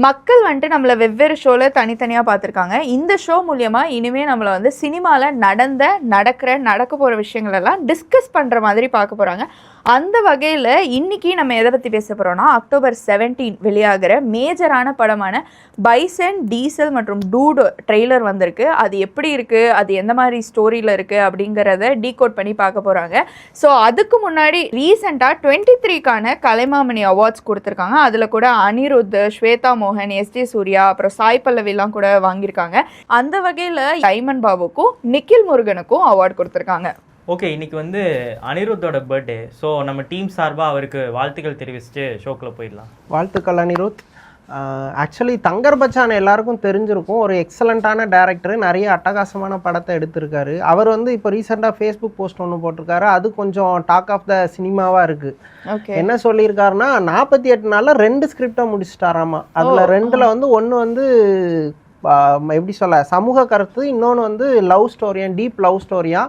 மக்கள் வந்துட்டு நம்மளை வெவ்வேறு ஷோவில் தனித்தனியாக பார்த்துருக்காங்க. இந்த ஷோ மூலியமாக இனிமேல் நம்மளை வந்து சினிமாவில் நடக்க போகிற விஷயங்கள் எல்லாம் டிஸ்கஸ் பண்ணுற மாதிரி பார்க்க போகிறாங்க. அந்த வகையில் இன்னைக்கு நம்ம எதை பற்றி பேச போகிறோம்னா, October 17 வெளியாகிற மேஜரான படமான பைசன், டீசல் மற்றும் டூட் ட்ரெய்லர் வந்திருக்கு. அது எப்படி இருக்குது, அது எந்த மாதிரி ஸ்டோரியில் இருக்குது அப்படிங்கிறத டீகோட் பண்ணி பார்க்க போகிறாங்க. ஸோ அதுக்கு முன்னாடி ரீசெண்டாக 23க்கான கலைமாமணி அவார்ட்ஸ் கொடுத்துருக்காங்க. அதில் கூட அனிருத், ஸ்வேதா மோகன், எஸ்ஜே சூர்யா, அப்புறம் சாய் பல்லவிலாம் கூட வாங்கியிருக்காங்க. அந்த வகையில் டைமன் பாபுக்கும் நிக்கில் முருகனுக்கும் அவார்டு கொடுத்துருக்காங்க. ஓகே, இன்னைக்கு வந்து அனிருத்தோட பர்த்டே. ஸோ நம்ம டீம் சார்பாக அவருக்கு வாழ்த்துக்கள் தெரிவிச்சுட்டு ஷோக்குள்ளே போயிடலாம். வாழ்த்துக்கள் அனிருத். ஆக்சுவலி தங்கர் பச்சான் எல்லாருக்கும் தெரிஞ்சிருக்கும், ஒரு எக்ஸலண்ட்டான டேரக்டர், நிறைய அட்டகாசமான படத்தை எடுத்திருக்காரு. அவர் வந்து இப்போ ரீசெண்டாக ஃபேஸ்புக் போஸ்ட் ஒன்று போட்டிருக்காரு. அது கொஞ்சம் டாக் ஆஃப் த சினிமாவாக இருக்குது. என்ன சொல்லியிருக்காருன்னா, 48 நாளில் 2 ஸ்கிரிப்டை முடிச்சிட்டாராமா. அதில் 2ல் வந்து ஒன்று வந்து எப்படி சொல்ல சமூக கருத்து, இன்னொன்று வந்து லவ் ஸ்டோரியா, டீப் லவ் ஸ்டோரியா.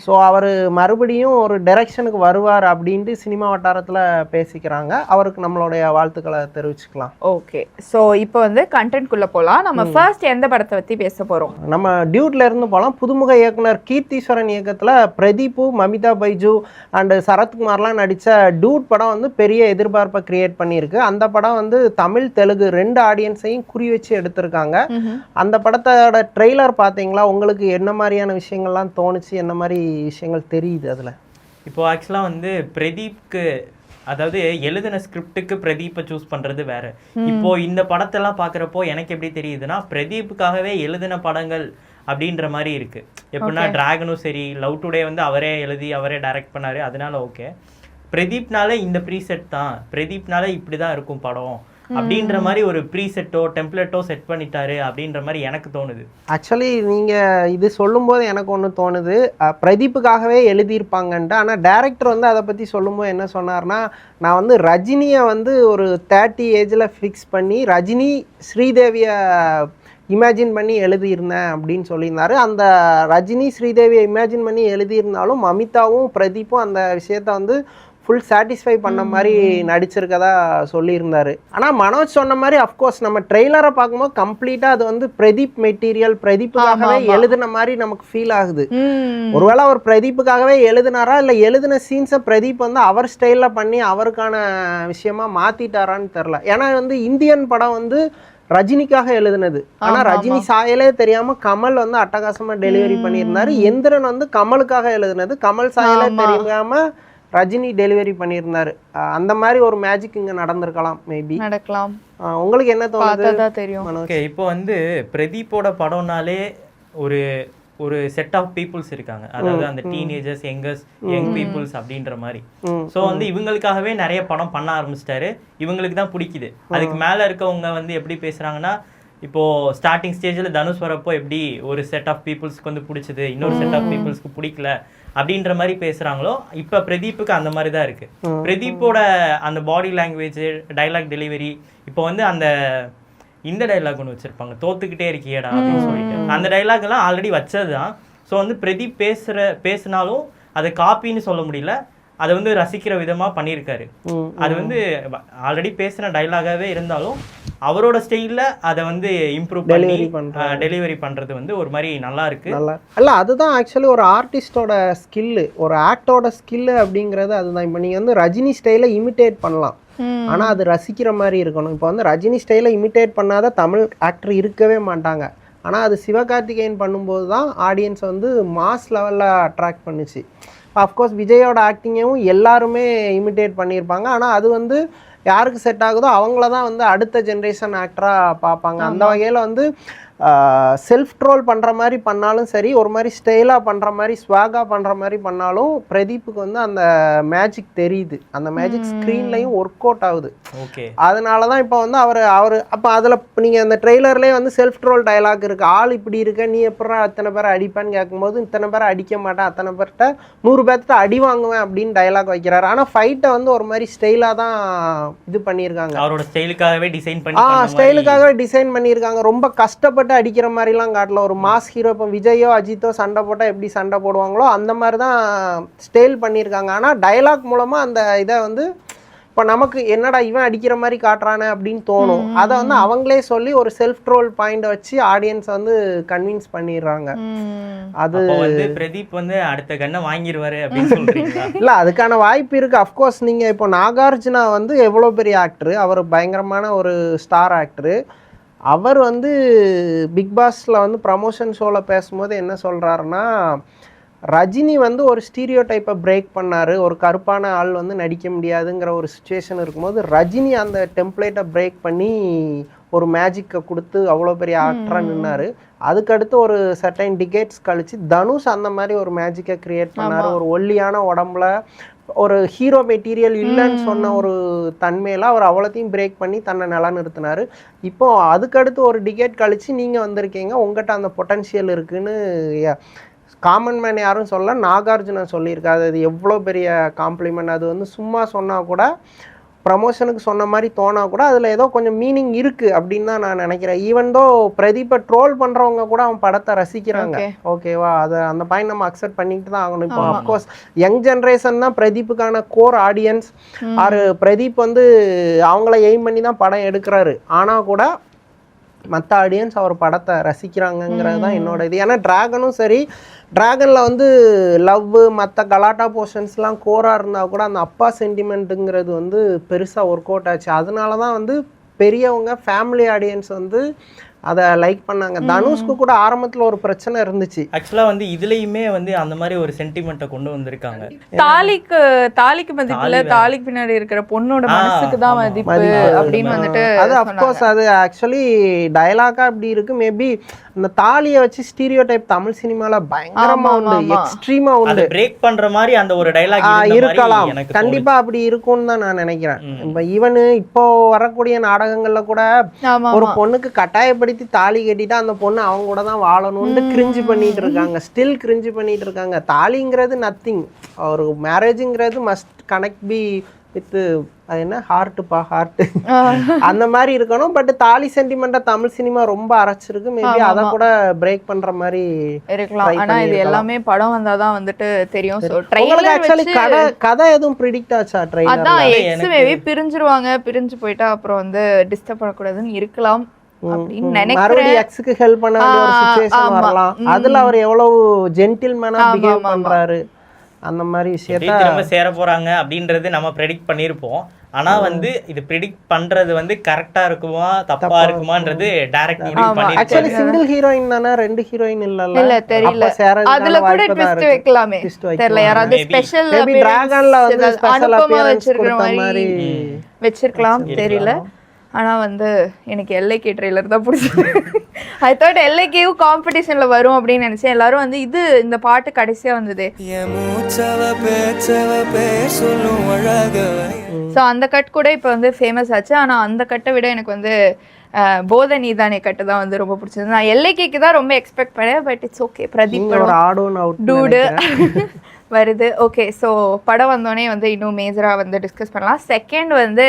ஸோ அவர் மறுபடியும் ஒரு டைரக்ஷனுக்கு வருவார் அப்படின்ட்டு சினிமா வட்டாரத்தில் பேசிக்கிறாங்க. அவருக்கு நம்மளுடைய வாழ்த்துக்களை தெரிவிச்சுக்கலாம். ஓகே, ஸோ இப்போ வந்து கண்டென்ட்குள்ளே போகலாம். நம்ம ஃபர்ஸ்ட் எந்த படத்தை பற்றி பேச போகிறோம்? நம்ம டியூட்ல இருந்து போகலாம். புதுமுக இயக்குனர் கீர்த்தீஸ்வரன் இயக்கத்தில் பிரதீப்பு, மமிதா பைஜு அண்டு சரத்குமார்லாம் நடித்த டியூட் படம் வந்து பெரிய எதிர்பார்ப்பை கிரியேட் பண்ணியிருக்கு. அந்த படம் வந்து தமிழ், தெலுங்கு 2 ஆடியன்ஸையும் குறி வச்சு எடுத்திருக்காங்க. அந்த படத்தோட ட்ரெய்லர் பார்த்தீங்களா? உங்களுக்கு என்ன மாதிரியான விஷயங்கள்லாம் தோணுச்சு, என்ன மாதிரி விஷயங்கள் தெரியுது அதில்? இப்போ ஆக்சுவலாக வந்து பிரதீப்க்கு, அதாவது எழுதின ஸ்கிரிப்டுக்கு பிரதீப்பை சூஸ் பண்ணுறது வேற. இப்போ இந்த படத்தெல்லாம் பார்க்குறப்போ எனக்கு எப்படி தெரியுதுன்னா, பிரதீப்புக்காகவே எழுதின படங்கள் அப்படின்ற மாதிரி இருக்கு. எப்படின்னா டிராகனும் சரி, லவ் டுடே வந்து அவரே எழுதி அவரே டைரக்ட் பண்ணாரு, அதனால ஓகே. பிரதீப்னால இந்த ப்ரீசெட் தான், பிரதீப்னால இப்படி தான் இருக்கும் படம் அப்படின்ற மாதிரி ஒரு ப்ரீசெட்டோ டெம்ப்ளேட்டோ செட் பண்ணிட்டாரு அப்படின்ற மாதிரி எனக்கு தோணுது. ஆக்சுவலி நீங்கள் இது சொல்லும்போது எனக்கு ஒன்று தோணுது, பிரதீப்புக்காகவே எழுதியிருப்பாங்கன்ட்டு. ஆனால் டேரக்டர் வந்து அதை பற்றி சொல்லும்போது என்ன சொன்னார்னா, நான் வந்து ரஜினியை வந்து ஒரு 30 ஏஜில் ஃபிக்ஸ் பண்ணி ரஜினி ஸ்ரீதேவியை இமேஜின் பண்ணி எழுதியிருந்தேன் அப்படின்னு சொல்லியிருந்தாரு. அந்த ரஜினி ஸ்ரீதேவியை இமேஜின் பண்ணி எழுதியிருந்தாலும் அமிதாவும் பிரதீப்பும் அந்த விஷயத்த வந்து ஃபுல் சாட்டிஸ்ஃபை பண்ண மாதிரி நடிச்சிருக்கதா சொல்லியிருந்தாரு. ஆனால் மனோஜ் சொன்ன மாதிரி அஃப்கோர்ஸ் நம்ம ட்ரெய்லரை பார்க்கும்போது கம்ப்ளீட்டாக அது வந்து பிரதீப் மெட்டீரியல், பிரதீப்புக்காகவே எழுதின மாதிரி நமக்கு ஃபீல் ஆகுது. ஒருவேளை அவர் பிரதீப்புக்காகவே எழுதினாரா, இல்லை எழுதின சீன்ஸை பிரதீப் வந்து அவர் ஸ்டைலில் பண்ணி அவருக்கான விஷயமா மாற்றிட்டாரான்னு தெரில. ஏன்னா வந்து இந்தியன் படம் வந்து ரஜினிக்காக எழுதுனது. ஆனா ரஜினி சாயலே தெரியாம கமல் வந்து அட்டகாசமா டெலிவரி பண்ணியிருந்தாரு. எந்திரன் வந்து கமலுக்காக எழுதுனது, கமல் சாயலே தெரியாம ரஜினி டெலிவரி பண்ணியிருந்தாரு. அந்த மாதிரி ஒரு மேஜிக் இங்க நடந்திருக்கலாம், மேபி நடக்கலாம். உங்களுக்கு என்ன தோணுது? தெரியும். ஓகே, இப்போ வந்து பிரதீப்போட படம்னாலே ஒரு ஒரு செட் ஆஃப் பீப்புள்ஸ் இருக்காங்க, அதாவது அந்த டீனேஜர்ஸ், யங் பீப்புள்ஸ் அப்படின்ற மாதிரி. ஸோ வந்து இவங்களுக்காகவே நிறைய படம் பண்ண ஆரம்பிச்சிட்டாரு. இவங்களுக்கு தான் பிடிக்குது. அதுக்கு மேலே இருக்கவங்க வந்து எப்படி பேசுறாங்கன்னா, இப்போ ஸ்டார்டிங் ஸ்டேஜில் தனுஷ் வரப்போ எப்படி ஒரு செட் ஆஃப் பீப்புள்ஸ்க்கு வந்து பிடிச்சது, இன்னொரு செட் ஆஃப் பீப்புள்ஸ்க்கு பிடிக்கல அப்படின்ற மாதிரி பேசுறாங்களோ, இப்போ பிரதீப்புக்கு அந்த மாதிரி தான் இருக்கு. பிரதீப்போட அந்த பாடி லாங்குவேஜ், டைலாக் டெலிவரி, இப்போ வந்து அந்த இந்த டைலாக் ஒன்று வச்சிருப்பாங்க, தோத்துக்கிட்டே இருக்கியடா அப்படின்னு சொல்லிட்டு. அந்த டைலாக் எல்லாம் ஆல்ரெடி வச்சது தான். ஸோ வந்து பிரதீப் பேசினாலும் அதை காப்பின்னு சொல்ல முடியல, அதை வந்து ரசிக்கிற விதமாக பண்ணியிருக்காரு. அது வந்து ஆல்ரெடி பேசின டைலாகாகவே இருந்தாலும் அவரோட ஸ்டைலில் அதை வந்து இம்ப்ரூவ் பண்ணி டெலிவரி பண்ணுறது வந்து ஒரு மாதிரி நல்லா இருக்கு. இல்லை, அதுதான் ஆக்சுவலி ஒரு ஆர்டிஸ்டோட ஸ்கில்லு, ஒரு ஆக்டோட ஸ்கில்லு அப்படிங்கிறது அதுதான். இப்போ நீங்கள் வந்து ரஜினி ஸ்டைலை இமிட்டேட் பண்ணலாம், ஆனால் அது ரசிக்கிற மாதிரி இருக்கணும். இப்போ வந்து ரஜினி ஸ்டைலை இமிட்டேட் பண்ணாத தமிழ் ஆக்டர் இருக்கவே மாட்டாங்க. ஆனால் அது சிவகார்த்திகேயன் பண்ணும்போது தான் ஆடியன்ஸ் வந்து மாஸ் லெவலில் அட்ராக்ட் பண்ணுச்சு. அஃப்கோர்ஸ் விஜயோட ஆக்டிங்கையும் எல்லாருமே இமிட்டேட் பண்ணியிருப்பாங்க. ஆனால் அது வந்து யாருக்கு செட் ஆகுதோ அவங்கள தான் வந்து அடுத்த ஜென்ரேஷன் ஆக்டராக பார்ப்பாங்க. அந்த வகையில் வந்து செல்ஃப் ட்ரோல் பண்ணுற மாதிரி பண்ணாலும் சரி, ஒரு மாதிரி ஸ்டைலாக பண்ணுற மாதிரி ஸ்வாகாக பண்ணுற மாதிரி பண்ணாலும் பிரதீப்புக்கு வந்து அந்த மேஜிக் தெரியுது. அந்த மேஜிக் ஸ்க்ரீன்லையும் ஒர்க் அவுட் ஆகுது. ஓகே, அதனால தான் இப்போ வந்து அவர் அப்போ அதில் நீங்கள் அந்த ட்ரெய்லர்லேயே வந்து செல்ஃப் ட்ரோல் டைலாக் இருக்குது. ஆள் இப்படி இருக்க, நீ எப்படா அத்தனை பேரை அடிப்பான்னு கேட்கும்போது, இத்தனை பேரை அடிக்க மாட்டேன், அத்தனை பேர்கிட்ட 100 பேர்த்த அடி வாங்குவேன் அப்படின்னு டைலாக் வைக்கிறாரு. ஆனால் ஃபைட்டை வந்து ஒரு மாதிரி ஸ்டைலாக தான் இது பண்ணியிருக்காங்க. அவரோட ஸ்டைலுக்காகவே டிசைன் பண்ணியிருக்காங்க. ரொம்ப கஷ்டப்பட்டு அடிக்கிற மாதிரிலாம் காட்டல. ஒரு மாஸ் ஹீரோ, இப்போ விஜயோ அஜித்தோ சண்டை போட்டால் எப்படி சண்டை போடுவாங்களோ அந்த மாதிரி தான் ஸ்டைல் பண்ணியிருக்காங்க. ஆனால் டைலாக் மூலமாக அந்த இதை வந்து இப்போ நமக்கு என்னடா இவன் அடிக்கிற மாதிரி காட்டுறானே அப்படின்னு தோணும். அதை வந்து அவங்களே சொல்லி ஒரு செல்ஃப் ட்ரோல் பாயிண்ட் வச்சு ஆடியன்ஸ் வந்து கன்வின்ஸ் பண்ணிடுறாங்க. அது வந்து பிரதீப் வந்து அடுத்த கண்ணை வாங்கிடுவாரு அப்படின்னு சொல்றீங்களா? இல்லை, அதுக்கான வாய்ப்பு இருக்கு. அஃப்கோர்ஸ் நீங்கள் இப்போ நாகார்ஜுனா வந்து எவ்வளோ பெரிய ஆக்டரு, அவர் பயங்கரமான ஒரு ஸ்டார் ஆக்டரு. அவர் வந்து பிக் பாஸில் வந்து ப்ரமோஷன் ஷோவில் பேசும்போது என்ன சொல்கிறாருன்னா, ரஜினி வந்து ஒரு ஸ்டீரியோ டைப்பை பிரேக் பண்ணார், ஒரு கருப்பான ஆள் வந்து நடிக்க முடியாதுங்கிற ஒரு சுச்சுவேஷன் இருக்கும்போது ரஜினி அந்த டெம்ப்ளேட்டை பிரேக் பண்ணி ஒரு மேஜிக்கை கொடுத்து அவ்வளோ பெரிய ஆக்டராக நின்னார். அதுக்கடுத்து ஒரு சர்டைன் டிகேட்ஸ் கழிச்சு தனுஷ் அந்த மாதிரி ஒரு மேஜிக்கை கிரியேட் பண்ணார். ஒரு ஒல்லியான உடம்புல ஒரு ஹீரோ மெட்டீரியல் இல்லைன்னு சொன்ன ஒரு தன்மையில் அவர் அவ்வளோத்தையும் பிரேக் பண்ணி தன்னை நிலநிறுத்தினார். இப்போ அதுக்கடுத்து ஒரு டிகேட் கழிச்சு நீங்கள் வந்திருக்கீங்க, உங்கள்கிட்ட அந்த பொட்டன்ஷியல் இருக்குன்னு காமன் மேன் யாரும் சொல்ல, நாகார்ஜுனா சொல்லியிருக்காது. அது எவ்வளோ பெரிய காம்ப்ளிமெண்ட். அது வந்து சும்மா சொன்னால் கூட, ப்ரமோஷனுக்கு சொன்ன மாதிரி தோணா கூட அதில் ஏதோ கொஞ்சம் மீனிங் இருக்குது அப்படின்னு தான் நான் நினைக்கிறேன். ஈவன் தோ பிரதீப்பை ட்ரோல் பண்ணுறவங்க கூட அவன் படத்தை ரசிக்கிறாங்க. ஓகேவா, அதை அந்த பாயிண்ட் நம்ம அக்செப்ட் பண்ணிட்டு தான் ஆகணும். இப்போ அஃப்கோர்ஸ் யங் ஜென்ரேஷன் தான் பிரதீப்புக்கான கோர் ஆடியன்ஸ். ஆர் பிரதீப் வந்து அவங்கள எய்ம் பண்ணி தான் படம் எடுக்கிறாரு. ஆனால் கூட மற்ற ஆடியன்ஸ் அவர் படத்தை ரசிக்கிறாங்கங்கிறது தான் என்னோட இது. ஏன்னா டிராகனும் சரி, டிராகனில் வந்து லவ் மற்ற கலாட்டா போர்ஷன்ஸ்லாம் கோராக இருந்தால் கூட அந்த அப்பா சென்டிமெண்ட்டுங்கிறது வந்து பெருசாக ஒர்க் அவுட் ஆச்சு. அதனால தான் வந்து பெரியவங்க ஃபேமிலி ஆடியன்ஸ் வந்து அதை லைக் பண்ணாங்க. தனுஷ்க்கு கூட ஆரம்பத்தில் ஒரு பிரச்சனை இருந்துச்சு. ஆக்சுவலாக வந்து இதுலேயுமே வந்து அந்த மாதிரி ஒரு சென்டிமெண்ட்டை கொண்டு வந்திருக்காங்க. தாலிக்கு மதிப்புல தாலிக்கு பின்னாடி இருக்கிற பொண்ணோட மனசுக்கு தான் மதிப்பு அப்படின்னு வந்துட்டு அது அஃப்கோர்ஸ் அது ஆக்சுவலி டயலாகா அப்படி இருக்கு. மேபி அந்த தாலியை வச்சு ஸ்டீரியோ டைப் தமிழ் சினிமால பயங்கரமா உண்டு, எக்ஸ்ட்ரீமா உண்டு. பிரேக் பண்ற மாதிரி அந்த ஒரு டயலாக் இருக்கலாம், கண்டிப்பா அப்படி இருக்கும்னு தான் நான் நினைக்கிறேன். இப்ப ஈவன் இப்போ வரக்கூடிய நாடகங்கள்ல கூட ஒரு பொண்ணுக்கு கட்டாயப்படுத்தி தாலி கட்டிட்டா அந்த பொண்ணு அவங்க கூட தான் வாழணும்னு கிரிஞ்சு பண்ணிட்டு இருக்காங்க, ஸ்டில் கிரிஞ்சு பண்ணிட்டு இருக்காங்க. தாலிங்கிறது நத்திங், ஒரு மேரேஜுங்கிறது மஸ்ட் கனெக்ட் பி வித் அது என்ன ஹார்ட்டுப்பா ஹார்ட் அந்த மாதிரி இருக்கணும். பட் தாலி சென்டிமெண்ட்டா தமிழ் சினிமா ரொம்ப அரைச்சிருக்கு. மேபி அதை கூட பிரேக் பண்ற மாதிரி இருக்கலாம். ஆனா இது எல்லாமே படம் வந்தாதான் வந்துட்டு தெரியும். சோ ட்ரைலர் ஆக்சுவலி கதை எதுவும் பிரெடிக்ட் ஆச்சா? ட்ரைலர் அதான் எக்ஸ் மேபி பிரிஞ்சிருவாங்க, பிரிஞ்சு போயிட்டா அப்புறம் வந்து டிஸ்டர்ப் பண்ணக்கூடாதுன்னு இருக்கலாம் அப்படின்னு நினைக்கிறேன். மறுபடியும் எக்ஸுக்கு ஹெல்ப் பண்ண வேண்டிய ஒரு சிச்சுவேஷன் வரலாம். அதுல அவர் எவ்வளவு ஜென்டில்மேனா பிஹேவ் பண்றாரு அந்த மாதிரி விஷயத்தை திரும்ப சேர போறாங்க அப்படின்றது நம்ம ப்ரெடிக்ட் பண்ணிருப்போம். ஆனா வந்து இது ப்ரெடிக்ட் பண்றது வந்து கரெக்டா இருக்குமா தப்பா இருக்குமான்றது டைரக்ட் முடிவு பண்ணி. ஆக்சுவலி சிங்கிள் ஹீரோயின் தானே, ரெண்டு ஹீரோயின் இல்லல்ல. இல்ல தெரியல, அதுல கூட ட்விஸ்ட் வைக்கலாமே தெரியல. யாராவது ஸ்பெஷல் மேபி டிராகன்ல வந்து ஸ்பெஷல் அப்பியரன்ஸ் கொடுத்த மாதிரி வெச்சிருக்கலாம், தெரியல. ஆனா வந்து எனக்கு எல்லைக்கே ட்ரெய்லர் தான் பிடிச்சது. ஐ தாட் எல்லைக்கேவும் காம்படிஷன்ல வரும் அப்படின்னு நினைச்சேன். எல்லாரும் வந்து இது இந்த பாட்டு கடைசியா வந்தது, ஸோ அந்த கட் கூட இப்போ வந்து ஃபேமஸ் ஆச்சு. ஆனால் அந்த கட்டை விட எனக்கு வந்து போத நீதானே கட்டு தான் வந்து ரொம்ப பிடிச்சது. நான் எல்லைக்கேக்கு தான் ரொம்ப எக்ஸ்பெக்ட் பண்ணேன். But it's okay, Pradeep dude வருது. ஓகே, ஸோ படம் வந்தோடனே வந்து இன்னும் மேஜராக வந்து டிஸ்கஸ் பண்ணலாம். செகண்ட் வந்து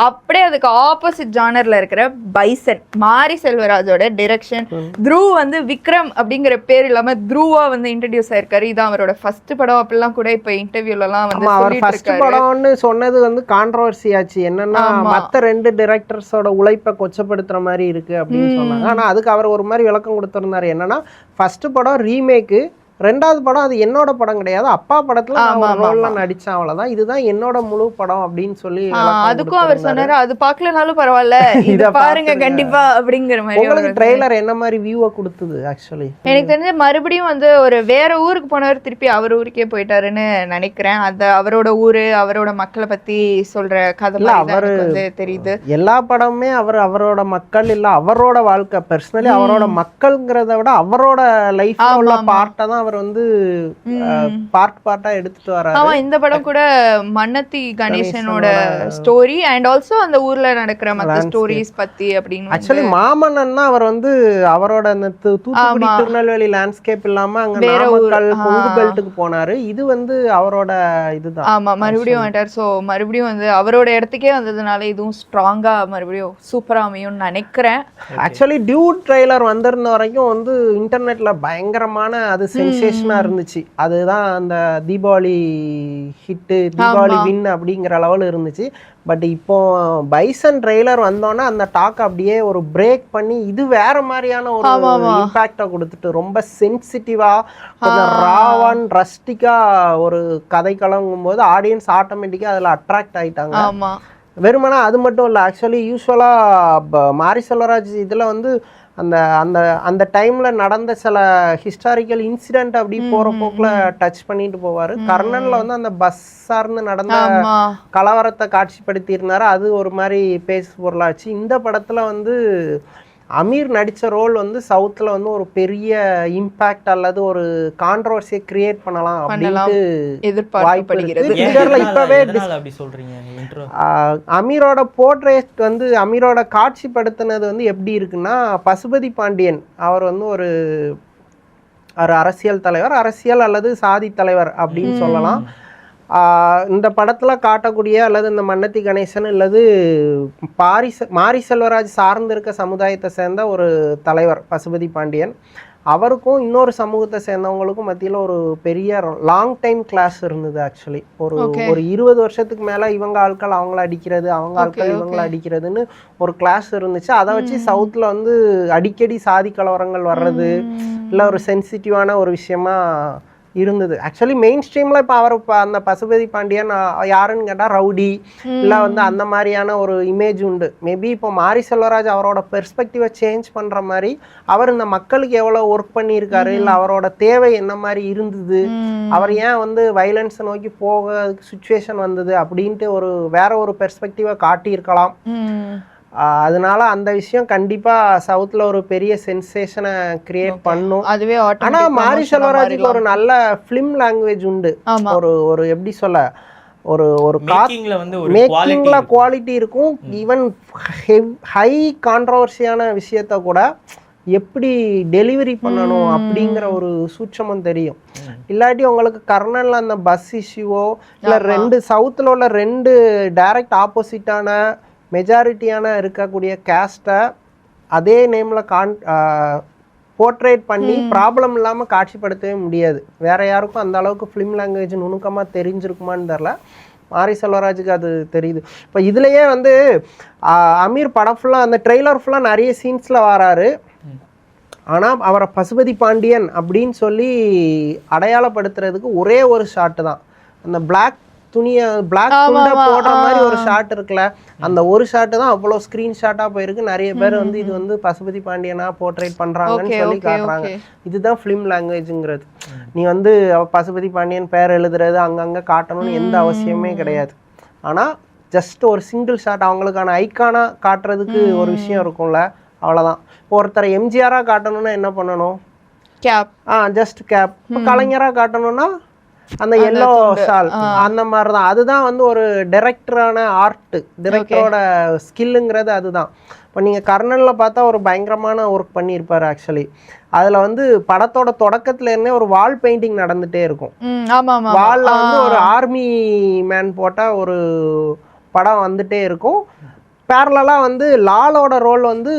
அப்படியே அதுக்கு ஆப்போசிட் ஜானரில் இருக்கிற பைசன், மாரி செல்வராஜோட டிரெக்ஷன். த்ருவ் வந்து விக்ரம் அப்படிங்கிற பேர் இல்லாமல் த்ருவா வந்து இன்ட்ரடியூஸ் ஆயிருக்காரு. இதான் அவரோட ஃபர்ஸ்ட் படம் அப்படிலாம் கூட இப்போ இன்டர்வியூலலாம் வந்து ஃபர்ஸ்ட் படம்னு சொன்னது வந்து கான்ட்ரோவர்சி ஆச்சு. என்னன்னா மற்ற ரெண்டு டிரெக்டர்ஸோட உழைப்பை கொச்சப்படுத்துற மாதிரி இருக்கு அப்படின்னு சொன்னாங்க. ஆனால் அதுக்கு அவர் ஒரு மாதிரி விளக்கம் கொடுத்துருந்தாரு. என்னன்னா ஃபர்ஸ்ட் படம் ரீமேக்கு, ரெண்டாவது படம் அது என்னோட படம் கிடையாது, அப்பா படத்துல நான் ரோல்லாம் நடிச்சேன், அவ்வளவுதான், இதுதான் என்னோட முழு படம் அப்படின்னு சொல்லி அதுக்கும் அவர் சொன்னாரு. அது பார்க்கலனாலும் பரவாயில்ல, இத பாருங்க கண்டிப்பா அப்படிங்கிற மாதிரி. உங்களுக்கு ட்ரெய்லர் என்ன மாதிரி வியூவை கொடுத்தது? ஆக்சுவலி எனக்கு தெரிஞ்ச மறுபடியும் வந்து ஒரு வேற ஊருக்கு போனவர் திருப்பி அவர் ஊருக்கே போயிட்டாருன்னு நினைக்கிறேன். அது அவரோட ஊரு, அவரோட மக்களை பத்தி சொல்ற கதை அவரு தெரியுது. எல்லா படமுமே அவரோட மக்கள் இல்ல, அவரோட வாழ்க்கை, பர்சனலி அவரோட மக்கள்ங்கிறத விட அவரோட லைஃப்ல உள்ள பார்ட்டை தான் அவர் வந்து பார்ட்டா எடுத்துட்டு வராரு. ஆமா, இந்த படம் கூட மன்னத்தி கணேசனோட ஸ்டோரி அண்ட் ஆல்சோ அந்த ஊர்ல நடக்கிற மத்த ஸ்டோரிஸ் பத்தி அப்படின்னு. ஆக்சுவலி மாமன்னன்னா அவர் வந்து அவரோட அந்த தூத்துக்குடி திருநெல்வேலி லேண்ட்ஸ்கேப் இல்லாம அங்க நாமக்கல் கொங்கு பெல்ட்டுக்கு போனாரு. இது வந்து அவரோட இதுதான். ஆமா, மறுபடியும் வந்துட்டார். சோ மறுபடியும் வந்து அவரோட இடத்துக்கே வந்ததுனால இதுவும் ஸ்ட்ராங்கா மறுபடியும் சூப்பரா அமையும்னு நினைக்கிறேன். ஆக்சுவலி டியூட் ட்ரெய்லர் வந்திருந்த வரைக்கும் வந்து இன்டர்நெட்ல பயங்கரமான அது சென்சேஷனாக இருந்துச்சு. அதுதான் அந்த தீபாவளி ஹிட்டு, தீபாவளி வின் அப்படிங்கிற லெவல் இருந்துச்சு. பட் இப்போ பைசன் ட்ரெய்லர் வந்தோன்னா அந்த டாக் அப்படியே ஒரு பிரேக் பண்ணி இது வேற மாதிரியான ஒரு இம்பாக்டை கொடுத்துட்டு ரொம்ப சென்சிட்டிவாக கொஞ்சம் ராவான் ரஸ்டிக்காக ஒரு கதை கலங்கும் போது ஆடியன்ஸ் ஆட்டோமேட்டிக்காக அதில் அட்ராக்ட் ஆகிட்டாங்க. வெறுமனா அது மட்டும் இல்லை, ஆக்சுவலி யூஸ்வலாக மாரி செல்வராஜ் இதில் வந்து அந்த அந்த அந்த டைமில் நடந்த சில ஹிஸ்டாரிக்கல் இன்சிடென்ட் அப்படி போகிற போக்கில் டச் பண்ணிட்டு போவார். கர்ணனில் வந்து அந்த பஸ் சார்ந்து நடந்த கலவரத்தை காட்சிப்படுத்தியிருந்தாரு, அது ஒரு மாதிரி பேசு பொருளாச்சு. இந்த படத்தில் வந்து அமீர் நடித்த ரோல் வந்து சவுத்தில் வந்து ஒரு பெரிய இம்பேக்ட் அல்லது ஒரு கான்ட்ரவர்சியை கிரியேட் பண்ணலாம் அப்படின்ட்டு வாய்ப்பு. இப்பவே அமீரோட போர்ட்ரேட் வந்து அமீரோட காட்சிப்படுத்தினது வந்து எப்படி இருக்குன்னா, பசுபதி பாண்டியன் அவர் வந்து ஒரு அரசியல் தலைவர், அரசியல் அல்லது சாதி தலைவர் அப்படின்னு சொல்லலாம். இந்த படத்தில் காட்டக்கூடிய அல்லது இந்த மன்னத்தி கணேசன் அல்லது மாரி செல்வராஜ் சார்ந்திருக்க சமுதாயத்தை சேர்ந்த ஒரு தலைவர் பசுபதி பாண்டியன். அவருக்கும் இன்னொரு சமூகத்தை சேர்ந்தவங்களுக்கும் மத்தியில் ஒரு பெரிய லாங் டைம் கிளாஸ் இருந்தது. ஆக்சுவலி ஒரு 20 வருஷத்துக்கு மேலே இவங்க ஆட்கள் அவங்கள அடிக்கிறது, அவங்க ஆட்கள் இவங்கள அடிக்கிறதுன்னு ஒரு கிளாஸ் இருந்துச்சு. அதை வச்சு சவுத்தில் வந்து அடிக்கடி சாதி கலவரங்கள் வர்றது இல்லை ஒரு சென்சிட்டிவான ஒரு விஷயமா இருந்தது. ஆக்சுவலி மெயின் ஸ்ட்ரீமில் இப்போ அவர் அந்த பசுபதி பாண்டியன் யாருன்னு கேட்டால் ரவுடி இல்லை வந்து அந்த மாதிரியான ஒரு இமேஜ் உண்டு. மேபி இப்போ மாரி செல்வராஜ் அவரோட பெர்ஸ்பெக்டிவை சேஞ்ச் பண்ணுற மாதிரி அவர் இந்த மக்களுக்கு எவ்வளோ ஒர்க் பண்ணியிருக்காரு, இல்லை அவரோட தேவை என்ன மாதிரி இருந்தது, அவர் ஏன் வந்து வைலன்ஸை நோக்கி போக சுச்சுவேஷன் வந்தது அப்படின்ட்டு ஒரு வேற ஒரு பெர்ஸ்பெக்டிவை காட்டியிருக்கலாம். அதனால அந்த விஷயம் கண்டிப்பா சவுத்ல ஒரு பெரிய சென்சேஷனை கிரியேட் பண்ணும். ஆனா மாரி செல்வராஜுக்கு ஒரு நல்ல ஃபிலிம் லாங்குவேஜ் உண்டு. ஒரு எப்படி சொல்ல, ஒரு மேக்கிங்ல குவாலிட்டி இருக்கும். ஈவன் ஹை கான்ட்ரவர்சியான விஷயத்த கூட எப்படி டெலிவரி பண்ணணும் அப்படிங்கிற ஒரு சூட்சமும் தெரியும். இல்லாட்டி உங்களுக்கு கர்ணன்ல அந்த பஸ் இஷ்யூவோ இல்லை சவுத்தில் உள்ள 2 டைரக்ட் ஆப்போசிட்டான மெஜாரிட்டியான இருக்கக்கூடிய கேஸ்ட்டை அதே நேமில் போர்ட்ரேட் பண்ணி ப்ராப்ளம் இல்லாமல் காட்சிப்படுத்தவே முடியாது. வேற யாருக்கும் அந்த அளவுக்கு ஃபிலிம் லாங்குவேஜ் நுணுக்கமாக தெரிஞ்சிருக்குமான்னு தெரில. மாரி செல்வராஜுக்கு அது தெரியுது. இப்போ இதுலேயே வந்து அமீர் படம் ஃபுல்லாக அந்த ட்ரெய்லர் ஃபுல்லாக நிறைய சீன்ஸில் வராரு. ஆனால் அவரை பசுபதி பாண்டியன் அப்படின்னு சொல்லி அடையாளப்படுத்துறதுக்கு ஒரே ஒரு ஷாட்டு தான். அந்த பிளாக் துண்டை போடுற மாதிரி ஒரு ஷாட் இருக்குல்ல, அந்த ஒரு ஷாட்டு தான் அவ்வளோ ஸ்க்ரீன்ஷாட்டாக போயிருக்கு. நிறைய பேர் வந்து இது வந்து பசுபதி பாண்டியனா போர்ட்ரேட் பண்ணுறாங்கன்னு சொல்லி காட்டுறாங்க. இதுதான் ஃபிலிம் லாங்குவேஜுங்கிறது. நீ வந்து பசுபதி பாண்டியன் பேர் எழுதுறது அங்கங்கே காட்டணும்னு எந்த அவசியமே கிடையாது. ஆனால் ஜஸ்ட் ஒரு சிங்கிள் ஷாட் அவங்களுக்கான ஐக்கானா காட்டுறதுக்கு ஒரு விஷயம் இருக்கும்ல, அவ்வளோதான். ஒருத்தரை எம்ஜிஆராக காட்டணும்னா என்ன பண்ணணும்? கேப். Just cap. இப்போ கலைஞராக காட்டணும்னா அந்த எல்லோ ஷால், அந்த மாதிரி தான். அதுதான் வந்து ஒரு டைரக்டரான ஆர்ட், டைரக்டரோட ஸ்கில்லுங்கிறது அதுதான். இப்போ நீங்கள் கர்ணனில் பார்த்தா ஒரு பயங்கரமான ஒர்க் பண்ணியிருப்பார். ஆக்சுவலி அதில் வந்து படத்தோட தொடக்கத்துல இருந்தே ஒரு வால் பெயிண்டிங் நடந்துகிட்டே இருக்கும். வாலில் வந்து ஒரு ஆர்மி மேன் போட்டால் ஒரு படம் வந்துட்டே இருக்கும். பேரலாக வந்து லாலோட ரோல் வந்து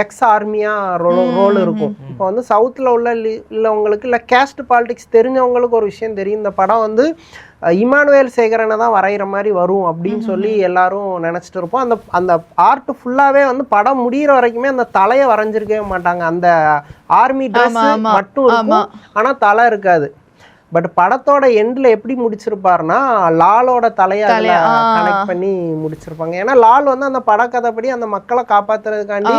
எக்ஸ் ஆர்மியாக ரோல் இருக்கும். இப்போ வந்து சவுத்தில் உள்ளவங்களுக்கு இல்லை கேஸ்ட் பாலிடிக்ஸ் தெரிஞ்சவங்களுக்கு ஒரு விஷயம் தெரியும். இந்த படம் வந்து இமானுவேல் சேகரனை தான் வரைகிற மாதிரி வரும் அப்படின்னு சொல்லி எல்லாரும் நினச்சிட்டு இருப்போம். அந்த ஆர்ட் ஃபுல்லாகவே வந்து படம் முடிகிற வரைக்குமே அந்த தலையை வரைஞ்சிருக்கவே மாட்டாங்க. அந்த ஆர்மி ட்ரெஸ் மட்டும் இருக்கும், ஆனால் தலை இருக்காது. பட் படத்தோட எண்டில் எப்படி முடிச்சிருப்பாருன்னா லாலோட தலையால கனெக்ட் பண்ணி முடிச்சிருப்பாங்க. ஏன்னா லால் வந்து அந்த படக்கதைப்படி அந்த மக்களை காப்பாத்துறதுக்காண்டி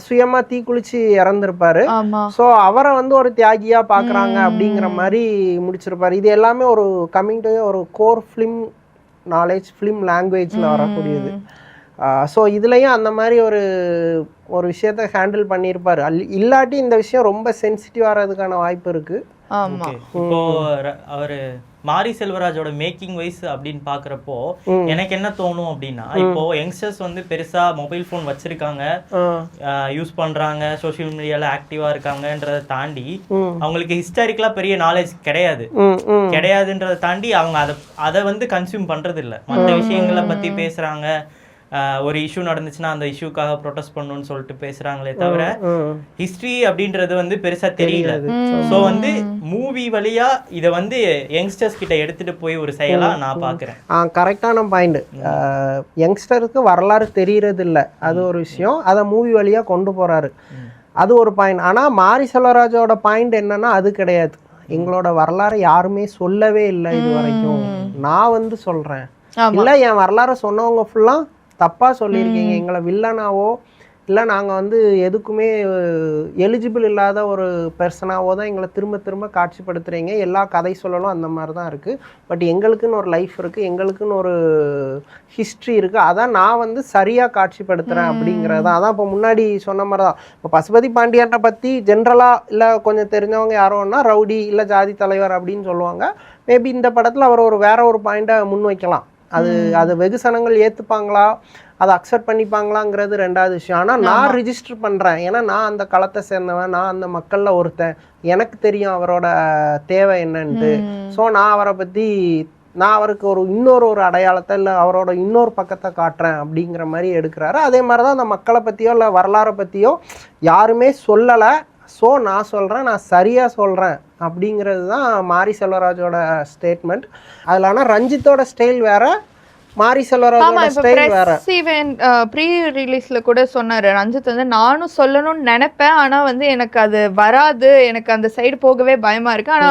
சுயமா தீக்குளிச்சு இறந்துருப்பாரு. ஸோ அவரை வந்து ஒரு தியாகியா பாக்குறாங்க அப்படிங்கிற மாதிரி முடிச்சிருப்பாரு. இது எல்லாமே ஒரு கம்மிங் டு ஒரு கோர் ஃபிலிம் நாலேஜ், ஃபிலிம் லாங்குவேஜில் வரக்கூடியது. ஸோ இதுலேயும் அந்த மாதிரி ஒரு விஷயத்த ஹேண்டில் பண்ணியிருப்பாரு. இல்லாட்டி இந்த விஷயம் ரொம்ப சென்சிட்டிவ் ஆகிறதுக்கான வாய்ப்பு இருக்குது. இப்போ அவரு மாரி செல்வராஜோட மேக்கிங் வைஸ் அப்படின்னு பாக்குறப்போ எனக்கு என்ன தோணும் அப்படின்னா, இப்போ யங்ஸ்டர்ஸ் வந்து பெருசா மொபைல் போன் வச்சிருக்காங்க, யூஸ் பண்றாங்க, சோசியல் மீடியால ஆக்டிவா இருக்காங்கன்றதை தாண்டி அவங்களுக்கு ஹிஸ்டாரிக்கலா பெரிய நாலேஜ் கிடையாதுன்றதை தாண்டி அவங்க அதை வந்து கன்சியூம் பண்றது இல்லை. மற்ற விஷயங்களை பத்தி பேசுறாங்க, ஒரு இஷ்யூ நடந்துச்சுன்னா அந்த இஷ்யூக்காக ப்ரொடெஸ்ட் பண்ணணும்னு சொல்லிட்டு பேசுறாங்களே தவிர ஹிஸ்டரி அப்படின்றது வந்து பெருசா தெரியல. ஸோ வந்து மூவி வழியா இதை வந்து யங்ஸ்டர்ஸ் கிட்ட எடுத்துட்டு போய் ஒரு செயலா நான் பாக்குறேன். கரெக்டான பாயிண்ட். யங்ஸ்டருக்கு வரலாறு தெரியறது இல்லை, அது ஒரு விஷயம். அதை மூவி வழியா கொண்டு போறாரு, அது ஒரு பாயிண்ட். ஆனா மாரி செல்வராஜோட பாயிண்ட் என்னன்னா அது கிடையாது. எங்களோட வரலாறு யாருமே சொல்லவே இல்லை இது வரைக்கும், நான் வந்து சொல்றேன். இல்ல என் வரலாறு சொன்னவங்க ஃபுல்லா தப்பா சொல்லியிருக்கீங்க, எங்களை வில்லனாவோ இல்லை நாங்கள் வந்து எதுக்குமே எலிஜிபிள் இல்லாத ஒரு பெர்சனாவோ தான் எங்களை திரும்ப திரும்ப காட்சிப்படுத்துகிறீங்க. எல்லா கதை சொல்லலும் அந்த மாதிரி தான் இருக்குது. பட் எங்களுக்குன்னு ஒரு லைஃப் இருக்குது, எங்களுக்குன்னு ஒரு ஹிஸ்ட்ரி இருக்குது, அதான் நான் வந்து சரியாக காட்சிப்படுத்துகிறேன் அப்படிங்கிறது தான். அதான் இப்போ முன்னாடி சொன்ன மாதிரி தான். இப்போ பசுபதி பாண்டியனை பற்றி ஜென்ரலாக இல்லை கொஞ்சம் தெரிஞ்சவங்க யாரோன்னா ரவுடி இல்லை ஜாதி தலைவர் அப்படின்னு சொல்லுவாங்க. மேபி இந்த படத்தில் அவர் ஒரு வேற ஒரு பாயிண்ட்டை முன் வைக்கலாம். அது வெகுசனங்கள் ஏற்றுப்பாங்களா, அதை அக்செப்ட் பண்ணிப்பாங்களாங்கிறது ரெண்டாவது விஷயம். ஆனால் நான் ரிஜிஸ்டர் பண்ணுறேன், ஏன்னா நான் அந்த களத்தை சேர்ந்தவன், நான் அந்த மக்களில் ஒருத்தன், எனக்கு தெரியும் அவரோட தேவை என்னன்ட்டு. ஸோ நான் அவரை பற்றி நான் அவருக்கு இன்னொரு அடையாளத்தை இல்லை அவரோட இன்னொரு பக்கத்தை காட்டுறேன் அப்படிங்கிற மாதிரி எடுக்கிறாரு. அதே மாதிரி தான் அந்த மக்களை பற்றியோ இல்லை வரலாறை பற்றியோ யாருமே சொல்லலை. ஸோ நான் சொல்கிறேன், நான் சரியாக சொல்கிறேன் அப்படிங்கிறது தான் மாரி செல்வராஜோட ஸ்டேட்மெண்ட். அதில் ஆனால் ரஞ்சித்தோட ஸ்டைல் வேறு, மாரி செல்வராஜோட ஸ்டைல் வேற. ப்ரீ ரிலீஸ்ல கூட சொன்னாரு ரஞ்சித் வந்து, நானும் சொல்லணும்னு நினைப்பேன் ஆனா வந்து எனக்கு அது வராது, எனக்கு அந்த சைடு போகவே பயமா இருக்கு, ஆனா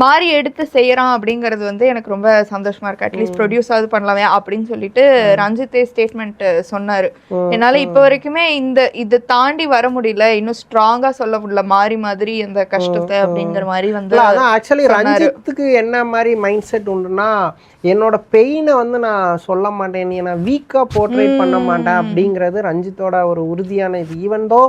மாறி எடுத்து செய்யறான் அப்படிங்கறது வந்து எனக்கு ரொம்ப சந்தோஷமா இருக்கு. அட்லீஸ்ட் ப்ரொடியூஸ் ஆகுது பண்ணலாமே அப்படின்னு சொல்லிட்டு ரஞ்சித்தே ஸ்டேட்மெண்ட் சொன்னாரு. என்னால இப்ப வரைக்குமே இது தாண்டி வர முடியல, இன்னும் ஸ்ட்ராங்கா சொல்ல முடியல மாறி மாதிரி அந்த கஷ்டத்தை அப்படிங்கிற மாதிரி வந்து. அதான் ஆக்சுவலி ரஞ்சித்துக்கு என்ன மாதிரி மைண்ட் செட் உண்டுன்னா, என்னோட பெயினை வந்து நான் சொல்ல மாட்டேன், நான் வீக்காக போர்ட்ரேட் பண்ண மாட்டேன் அப்படிங்கிறது ரஞ்சித்தோட ஒரு உறுதியான இது. ஈவன் தோ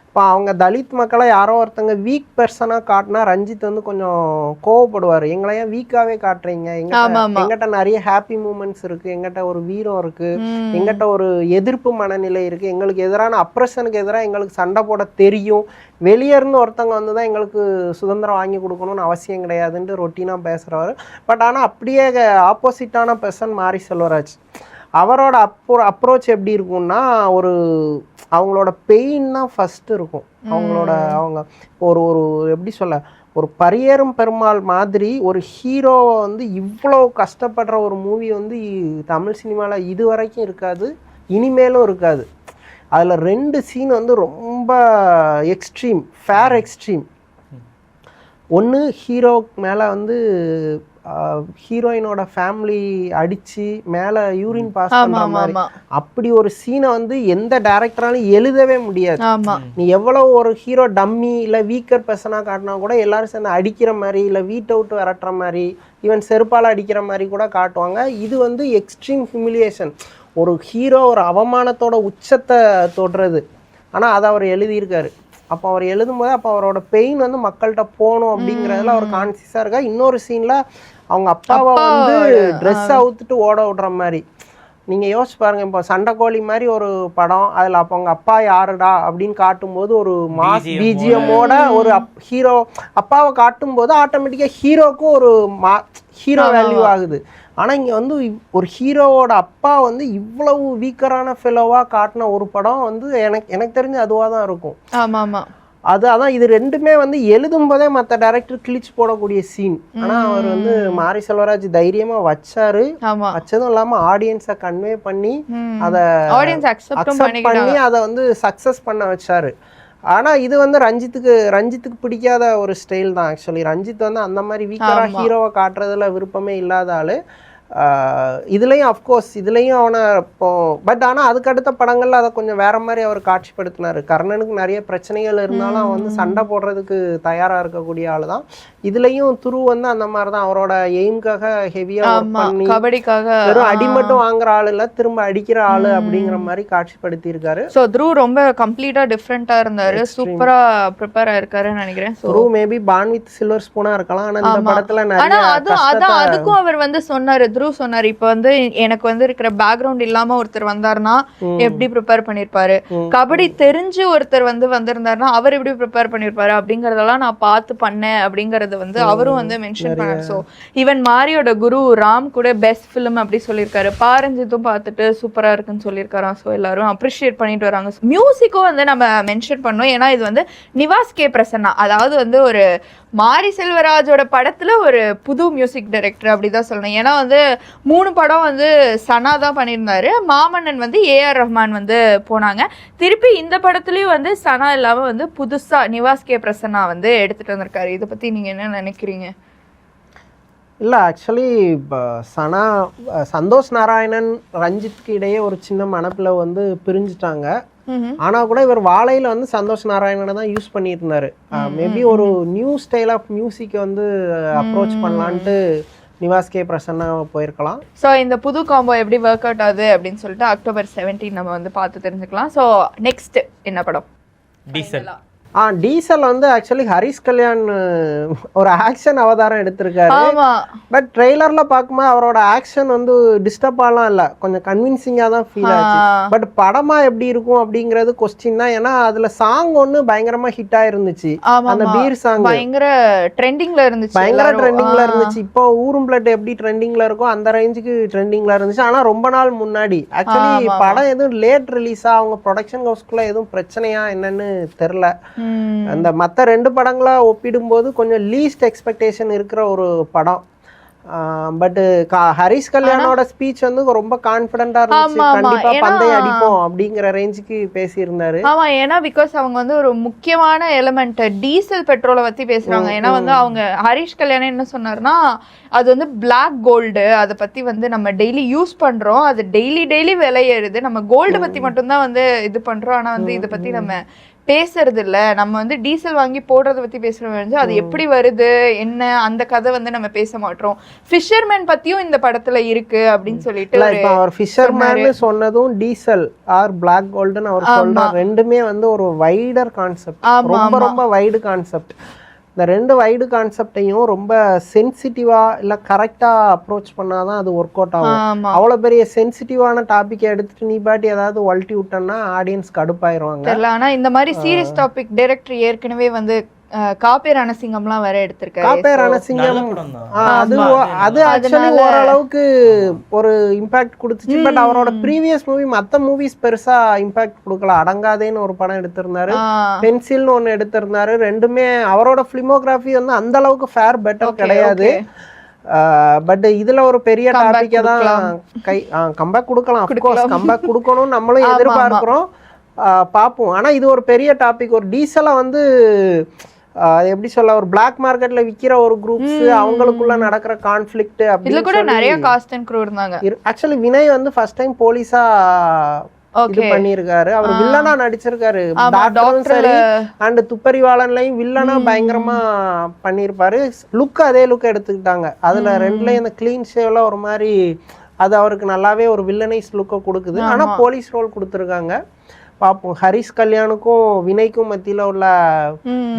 இப்போ அவங்க தலித் மக்களை யாரோ ஒருத்தங்க வீக் பர்சனாக காட்டினா ரஞ்சித் வந்து கொஞ்சம் கோவப்படுவார். எங்களை ஏன் வீக்காகவே காட்டுறீங்க, எங்கிட்ட நிறைய ஹாப்பி மூமெண்ட்ஸ் இருக்குது, எங்கிட்ட ஒரு வீரம் இருக்குது, எங்கிட்ட ஒரு எதிர்ப்பு மனநிலை இருக்குது, எங்களுக்கு எதிரான அப்ரெஷனுக்கு எதிராக எங்களுக்கு சண்டை போட தெரியும், வெளியேருந்து ஒருத்தவங்க வந்து தான் எங்களுக்கு சுதந்திரம் வாங்கி கொடுக்கணும்னு அவசியம் கிடையாதுன்ட்டு ரொட்டீனாக பேசுகிறவர். பட் ஆனால் அப்படியே ஆப்போசிட்டான பர்சன் மாரி செல்வராஜ். அவரோட அப்ரோச் எப்படி இருக்கும்னா, அவங்களோட பெயின் தான் ஃபர்ஸ்ட் இருக்கும். அவங்க ஒரு எப்படி சொல்ல, ஒரு பரியேறும் பெருமாள் மாதிரி ஒரு ஹீரோவை வந்து இவ்வளோ கஷ்டப்படுற ஒரு மூவி வந்து தமிழ் சினிமாவில் இது வரைக்கும் இருக்காது, இனிமேலும் இருக்காது. அதில் 2 சீன் வந்து ரொம்ப எக்ஸ்ட்ரீம், ஃபேர் எக்ஸ்ட்ரீம். ஒன்று ஹீரோ மேலே வந்து ஹீரோயினோட ஃபேமிலி அடித்து மேலே யூரின் பாஸ் பண்ணுற மாதிரி, அப்படி ஒரு சீனை வந்து எந்த டைரக்டராலும் எழுதவே முடியாது. நீ எவ்வளோ ஒரு ஹீரோ டம்மி இல்லை வீக்கர் பர்சனாக காட்டினா கூட எல்லாரும் சேர்ந்து அடிக்கிற மாதிரி இல்லை வீட்டை விட்டு விரட்டுற மாதிரி ஈவன் செருப்பால் அடிக்கிற மாதிரி கூட காட்டுவாங்க. இது வந்து எக்ஸ்ட்ரீம் ஹியூமிலியேஷன், ஒரு ஹீரோ ஒரு அவமானத்தோட உச்சத்தை தொடுறது. ஆனால் அதை அவர் எழுதியிருக்காரு. அப்போ அவர் எழுதும்போது அப்போ அவரோட பெயின் வந்து மக்கள்கிட்ட போகணும் அப்படிங்கிறதுல அவர் கான்சியஸாக இருக்கா. இன்னொரு சீனில் அவங்க அப்பாவை வந்து ட்ரெஸ் அவுத்துட்டு ஓட விடுற மாதிரி நீங்கள் யோசிச்சு பாருங்கள். இப்போ சண்டைக்கோழி மாதிரி ஒரு படம், அதில் அப்போ அவங்க அப்பா யாருடா அப்படின்னு காட்டும்போது ஒரு மாஸ் பிஜிஎம்மோட ஒரு ஹீரோ அப்பாவை காட்டும்போது ஆட்டோமேட்டிக்காக ஹீரோக்கும் ஒரு ஹீரோ வேல்யூ ஆகுது. ஆனால் இங்கே வந்து ஒரு ஹீரோவோட அப்பா வந்து இவ்வளவு வீக்கரான ஃபெலோவாக காட்டின ஒரு படம் வந்து எனக்கு தெரிஞ்சு அதுவாக தான் இருக்கும். அதான் இது ரெண்டுமே வந்து எழுதும் போதே மற்ற டைரக்டர் கிழிச்சு போடக்கூடிய சீன். ஆனால் அவர் வந்து மாரி செல்வராஜ் தைரியமா வச்சதும் இல்லாம ஆடியன்ஸை கன்வே பண்ணி அதை அக்செப்ட் பண்ணி அதை வந்து சக்சஸ் பண்ண வச்சாரு. ஆனால் இது வந்து ரஞ்சித்துக்கு பிடிக்காத ஒரு ஸ்டைல் தான். ஆக்சுவலி ரஞ்சித் வந்து அந்த மாதிரி வீக்கரா ஹீரோவை காட்டுறதுல விருப்பமே இல்லாத ஆளு. இதுலேயும் அஃப்கோர்ஸ் இதுலேயும் அவனை இப்போ பட் ஆனால் அதுக்கு அடுத்த படங்களில் அதை கொஞ்சம் வேற மாதிரி அவர் காட்சிப்படுத்தினார். கர்ணனுக்கு நிறைய பிரச்சனைகள் இருந்தாலும் அவன் வந்து சண்டை போடுறதுக்கு தயாராக இருக்கக்கூடிய ஆள் தான். இதுலேயும் துரு வந்து அந்த மாதிரி தான், அவரோட எய்ம்காக ஹெவியாக ஒர்க் பண்ணி வெறும் அடி மட்டும் வாங்குற ஆள் இல்லை, திரும்ப அடிக்கிற ஆள் அப்படிங்கிற மாதிரி காட்சிப்படுத்தி இருக்காரு. ஸோ துரு ரொம்ப கம்ப்ளீட்டாக டிஃப்ரெண்ட்டாக இருந்தார், சூப்பராக ப்ரிப்பேர் ஆயிருக்காருன்னு நினைக்கிறேன். துரு மேபி பான் வித் சில்வர் ஸ்பூனாக இருக்கலாம். ஆனால் இந்த படத்தில் நிறைய அதுக்கும் அவர் வந்து சொன்னார், த்ரூ சொன்னாரு இப்போ வந்து எனக்கு வந்து இருக்கிற பேக்ரவுண்ட் இல்லாம ஒருத்தர் வந்தாருன்னா எப்படி ப்ரிப்பேர் பண்ணிருப்பாரு, கபடி தெரிஞ்சு ஒருத்தர் வந்து வந்திருந்தாருன்னா அவர் எப்படி ப்ரிப்பேர் பண்ணிருப்பாரு அப்படிங்கறதெல்லாம் நான் பார்த்து பண்ணேன் அப்படிங்கறது வந்து அவரும் வந்து மென்ஷன் பண்ணாரு. ஸோ ஈவன் மாரியோட குரு ராம் கூட பெஸ்ட் ஃபிலிம் அப்படி சொல்லியிருக்காரு. பாரஞ்சித்தும் பார்த்துட்டு சூப்பரா இருக்குன்னு சொல்லியிருக்காராம். ஸோ எல்லாரும் அப்ரிஷியேட் பண்ணிட்டு வராங்க. மியூசிக்கும் வந்து நம்ம மென்ஷன் பண்ணோம். ஏன்னா இது வந்து நிவாஸ் கே பிரசன்னா, அதாவது வந்து ஒரு மாரி செல்வராஜோட படத்துல ஒரு புது மியூசிக் டைரக்டர் அப்படிதான் சொல்லணும். ஏன்னா வந்து 3 படம் வந்து சனா தான் பண்ணியிருந்தாரு. மாமன்னன் வந்து ஏஆர் ரஹ்மான் வந்து போனாங்க. திருப்பி இந்த படத்துலயும் வந்து சனா இல்லாம வந்து புதுசா நிவாஸ் கே பிரசன்னா வந்து எடுத்துட்டு வந்திருக்காரு. இதை பத்தி நீங்க என்ன நினைக்கிறீங்க? இல்லை ஆக்சுவலி இப்போ சந்தோஷ் நாராயணன் ரஞ்சித்துக்கு இடையே ஒரு சின்ன மனப்பில் வந்து பிரிஞ்சுட்டாங்க. ஆனால் கூட இவர் வாழையில் வந்து சந்தோஷ் நாராயணனை தான் யூஸ் பண்ணியிருந்தாரு. மேபி ஒரு நியூ ஸ்டைல் ஆஃப் மியூசிக்கை வந்து அப்ரோச் பண்ணலான்ட்டு நிவாஸ் கே பிரசன்னா போயிருக்கலாம். ஸோ இந்த புது காம்போ எப்படி ஒர்க் அவுட் ஆகுது அப்படின்னு சொல்லிட்டு October 17 நம்ம வந்து பார்த்து தெரிஞ்சுக்கலாம். ஸோ நெக்ஸ்ட் என்ன படம்? டீசல். டீசல் வந்து ஆக்சுவலி ஹரிஷ் கல்யாண் ஒரு ஆக்ஷன் அவதாரம் எடுத்திருக்காரு. பட் ட்ரெய்லர்ல பார்க்கும்போது அவரோட ஆக்ஷன் வந்து டிஸ்டர்பாலாம் இல்லை, கொஞ்சம் கன்வின்சிங்காக தான் ஃபீல் ஆச்சு. பட் படமா எப்படி இருக்கும் அப்படிங்கிறது கொஸ்டின் தான். ஏன்னா அதுல சாங் ஒன்று பயங்கரமா ஹிட் ஆயிருந்துச்சு. அந்த பீர் சாங் பயங்கர ட்ரெண்டிங்ல இருந்துச்சு. இப்போ ஊரும் பிளட் எப்படி ட்ரெண்டிங்ல இருக்கோ அந்த ரேஞ்சுக்கு ட்ரெண்டிங்ல இருந்துச்சு. ஆனா ரொம்ப நாள் முன்னாடி ஆக்சுவலி படம் எதுவும் லேட் ரிலீஸா அவங்க ப்ரொடக்ஷன் ஹவுஸ்க்குள்ள எதுவும் பிரச்சனையா என்னன்னு தெரியல. அந்த மற்ற 2 படங்களை ஒப்பிடும்போது கொஞ்சம் லீஸ்ட் எக்ஸ்பெக்டேஷன் இருக்கிற ஒரு படம். பட் ஹரிஷ் கல்யாணோட ஸ்பீச் வந்து ரொம்ப கான்ஃபிடென்ட்டா இருந்துச்சு. கண்டிப்பா பந்தயம் அடிப்போம் அப்படிங்கிற ரேஞ்சுக்கு பேசியிருந்தாரு. ஆமா, ஏன்னா பிகாஸ் அவங்க வந்து ஒரு முக்கியமான எலிமெண்ட் டீசல் பெட்ரோலை பத்தி பேசுறாங்க. ஏன்னா வந்து அவங்க ஹரிஷ் கல்யாணம் என்ன சொன்னாருன்னா, அது வந்து பிளாக் கோல்டு, அதை பத்தி வந்து நம்ம டெய்லி யூஸ் பண்றோம், அது டெய்லி விலை ஏறுது, நம்ம கோல்டு பத்தி மட்டும்தான் வந்து இது பண்றோம், ஆனா வந்து இதை பத்தி நம்ம பேசுறது இல்ல, நம்ம வந்து டீசல் வாங்கி போடுறத பத்தி பேசுறோம், அது எப்படி வருது என்ன அந்த கதை வந்து நம்ம பேச மாட்டோம். ஃபிஷர்மேன் பத்தியும் இந்த படத்துல இருக்கு அப்படின்னு சொல்லிட்டு அவர் ஃபிஷர்மேன் சொன்னதும் டீசல் ஆர் பிளாக் கோல்டுன்னு அவர் சொல்றாரு. ரெண்டுமே வந்து ஒரு வைடர் கான்செப்ட், ரொம்ப வைடு கான்செப்ட். இந்த 2 வைடு கான்செப்டையும் ரொம்ப சென்சிட்டிவா இல்ல கரெக்டா அப்ரோச் பண்ணாதான் அது ஒர்க் அவுட் ஆகும். அவ்வளவு பெரிய சென்சிட்டிவான டாபிக்கை எடுத்துட்டு நீ பாட்டி ஏதாவது வல்ட்டி விட்டோம்னா ஆடியன்ஸ் கடுப்பாயிருவாங்க. ஆனா இந்த மாதிரி சீரியஸ் டாபிக் டைரக்டர் ஏற்கனவே வந்து காப்பே ரணசிங்கம்லாம் வேற எடுத்திருக்காரு. காப்பே ரணசிங்கம் அது ஆக்சுவலி ஓரளவுக்கு ஒரு இம்பாக்ட் கொடுத்துச்சு. பட் அவரோட ப்ரீவியஸ் மூவி மற்ற மூவிஸ் பெருசா இம்பாக்ட் கொடுக்கல. அடங்காதேன்னு ஒரு படம் எடுத்திருந்தாரு, பென்சில்னு ஒன்னு எடுத்திருந்தாரு. ரெண்டுமே அவரோட பிலிமோகிராஃபி வந்து அந்த அளவுக்கு ஃபேர் பெட்டர் கிடையாது. பட் இதுல ஒரு பெரிய டாபிக்கை தான் கம்பேக் கொடுக்கலாம். அஃப்கோர்ஸ் கம்பேக் கொடுக்கணும் நம்மளும் எதிர்பார்க்கிறோம், பார்ப்போம். ஆனா இது ஒரு பெரிய டாபிக். ஒரு டீசலை வந்து எப்படி சொல்ல, ஒரு பிளாக் மார்க்கெட்ல விக்கிற ஒரு குரூப்ஸ், அவங்களுக்குள்ள நடக்கிற கான்ஃபிளிக்ட் இதுல கூட நிறைய காஸ்ட் அண்ட் க்ரூ இருந்தாங்க. ஆக்சுவலி வினய் வந்து ஃபர்ஸ்ட் டைம் போலீஸா இது பண்ணிருக்காரு. அவர் வில்லனா நடிச்சிருக்காரு. டாக்டரும் சரி அண்ட் துப்பறிவாளன்லயும் வில்லனா பயங்கரமா பண்ணிருப்பாரு. லுக் அதே லுக் எடுத்துக்கிட்டாங்க. அதுல 2லயும் இந்த கிளீன் ஷேவ்ல ஒரு மாதிரி அது அவருக்கு நல்லாவே ஒரு வில்லனைஸ் லுக்கை கொடுக்குது. ஆனா போலீஸ் ரோல் கொடுத்துருக்காங்க. பார்ப்போம் ஹரிஷ் கல்யாணுக்கும் வினய்க்கும் மத்தியில் உள்ள